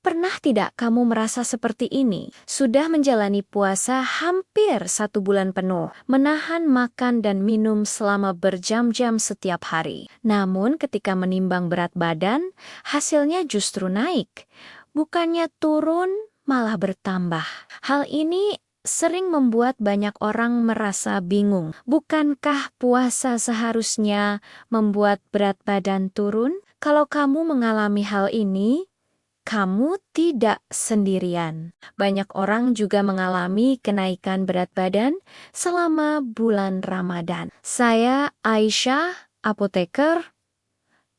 Pernah tidak kamu merasa seperti ini? Sudah menjalani puasa hampir 1 bulan penuh, menahan makan dan minum selama berjam-jam setiap hari. Namun ketika menimbang berat badan, hasilnya justru naik. Bukannya turun, malah bertambah. Hal ini sering membuat banyak orang merasa bingung. Bukankah puasa seharusnya membuat berat badan turun? Kalau kamu mengalami hal ini, kamu tidak sendirian. Banyak orang juga mengalami kenaikan berat badan selama bulan Ramadan. Saya Aisyah, apoteker,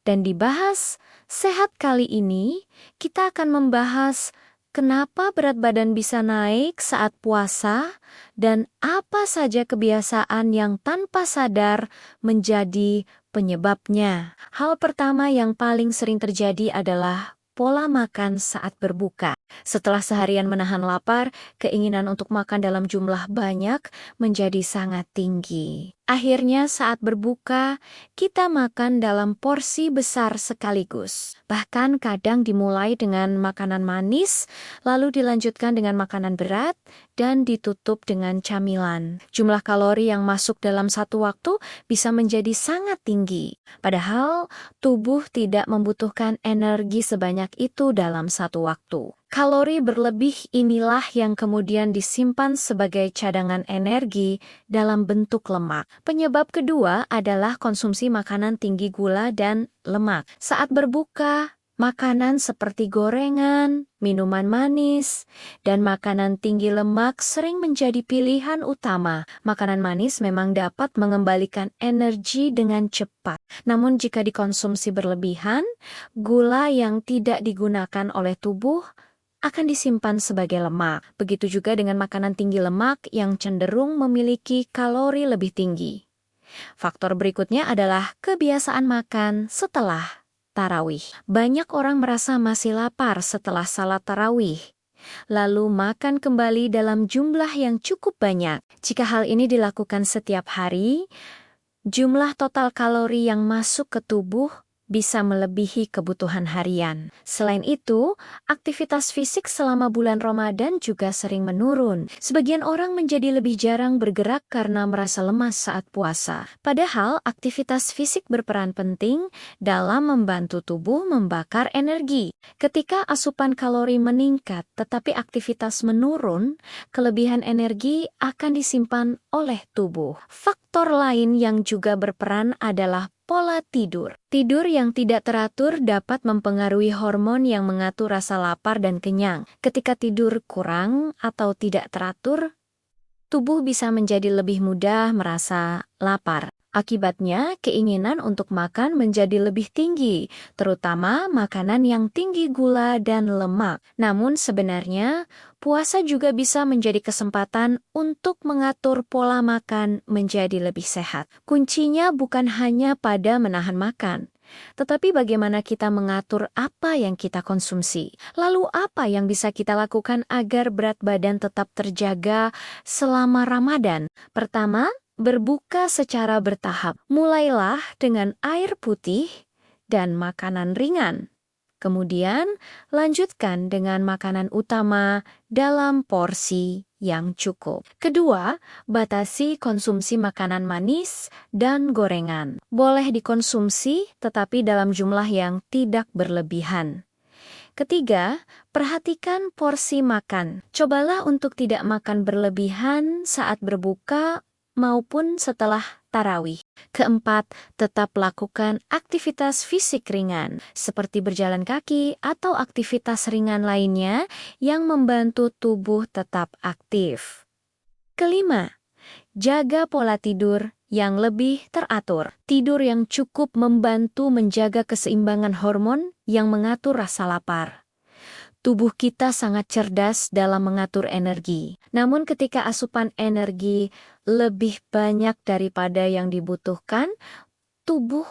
dan dibahas sehat kali ini, kita akan membahas kenapa berat badan bisa naik saat puasa dan apa saja kebiasaan yang tanpa sadar menjadi penyebabnya. Hal pertama yang paling sering terjadi adalah pola makan saat berbuka. Setelah seharian menahan lapar, keinginan untuk makan dalam jumlah banyak menjadi sangat tinggi. Akhirnya saat berbuka, kita makan dalam porsi besar sekaligus. Bahkan kadang dimulai dengan makanan manis, lalu dilanjutkan dengan makanan berat, dan ditutup dengan camilan. Jumlah kalori yang masuk dalam satu waktu bisa menjadi sangat tinggi. Padahal tubuh tidak membutuhkan energi sebanyak itu dalam satu waktu. Kalori berlebih inilah yang kemudian disimpan sebagai cadangan energi dalam bentuk lemak. Penyebab kedua adalah konsumsi makanan tinggi gula dan lemak. Saat berbuka, makanan seperti gorengan, minuman manis, dan makanan tinggi lemak sering menjadi pilihan utama. Makanan manis memang dapat mengembalikan energi dengan cepat. Namun jika dikonsumsi berlebihan, gula yang tidak digunakan oleh tubuh akan disimpan sebagai lemak. Begitu juga dengan makanan tinggi lemak yang cenderung memiliki kalori lebih tinggi. Faktor berikutnya adalah kebiasaan makan setelah tarawih. Banyak orang merasa masih lapar setelah salat tarawih, lalu makan kembali dalam jumlah yang cukup banyak. Jika hal ini dilakukan setiap hari, jumlah total kalori yang masuk ke tubuh bisa melebihi kebutuhan harian. Selain itu, aktivitas fisik selama bulan Ramadan juga sering menurun. Sebagian orang menjadi lebih jarang bergerak karena merasa lemas saat puasa. Padahal, aktivitas fisik berperan penting dalam membantu tubuh membakar energi. Ketika asupan kalori meningkat tetapi aktivitas menurun, kelebihan energi akan disimpan oleh tubuh. Faktor lain yang juga berperan adalah pola tidur. Tidur yang tidak teratur dapat mempengaruhi hormon yang mengatur rasa lapar dan kenyang. Ketika tidur kurang atau tidak teratur, tubuh bisa menjadi lebih mudah merasa lapar. Akibatnya, keinginan untuk makan menjadi lebih tinggi, terutama makanan yang tinggi gula dan lemak. Namun sebenarnya, puasa juga bisa menjadi kesempatan untuk mengatur pola makan menjadi lebih sehat. Kuncinya bukan hanya pada menahan makan, tetapi bagaimana kita mengatur apa yang kita konsumsi. Lalu apa yang bisa kita lakukan agar berat badan tetap terjaga selama Ramadan? Pertama, berbuka secara bertahap. Mulailah dengan air putih dan makanan ringan. Kemudian, lanjutkan dengan makanan utama dalam porsi yang cukup. Kedua, batasi konsumsi makanan manis dan gorengan. Boleh dikonsumsi, tetapi dalam jumlah yang tidak berlebihan. Ketiga, perhatikan porsi makan. Cobalah untuk tidak makan berlebihan saat berbuka maupun setelah tarawih. Keempat, tetap lakukan aktivitas fisik ringan, seperti berjalan kaki atau aktivitas ringan lainnya yang membantu tubuh tetap aktif. Kelima, jaga pola tidur yang lebih teratur. Tidur yang cukup membantu menjaga keseimbangan hormon yang mengatur rasa lapar. Tubuh kita sangat cerdas dalam mengatur energi. Namun ketika asupan energi lebih banyak daripada yang dibutuhkan, tubuh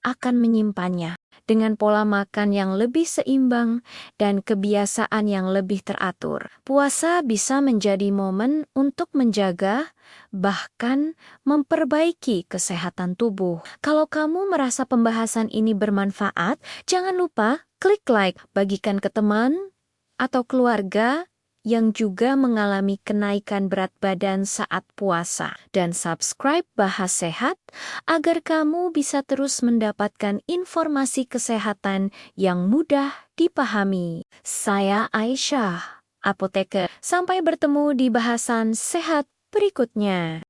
akan menyimpannya. Dengan pola makan yang lebih seimbang dan kebiasaan yang lebih teratur, puasa bisa menjadi momen untuk menjaga, bahkan memperbaiki kesehatan tubuh. Kalau kamu merasa pembahasan ini bermanfaat, jangan lupa klik like, bagikan ke teman, atau keluarga yang juga mengalami kenaikan berat badan saat puasa. Dan subscribe Bahas Sehat agar kamu bisa terus mendapatkan informasi kesehatan yang mudah dipahami. Saya Aisyah, apoteker. Sampai bertemu di bahasan sehat berikutnya.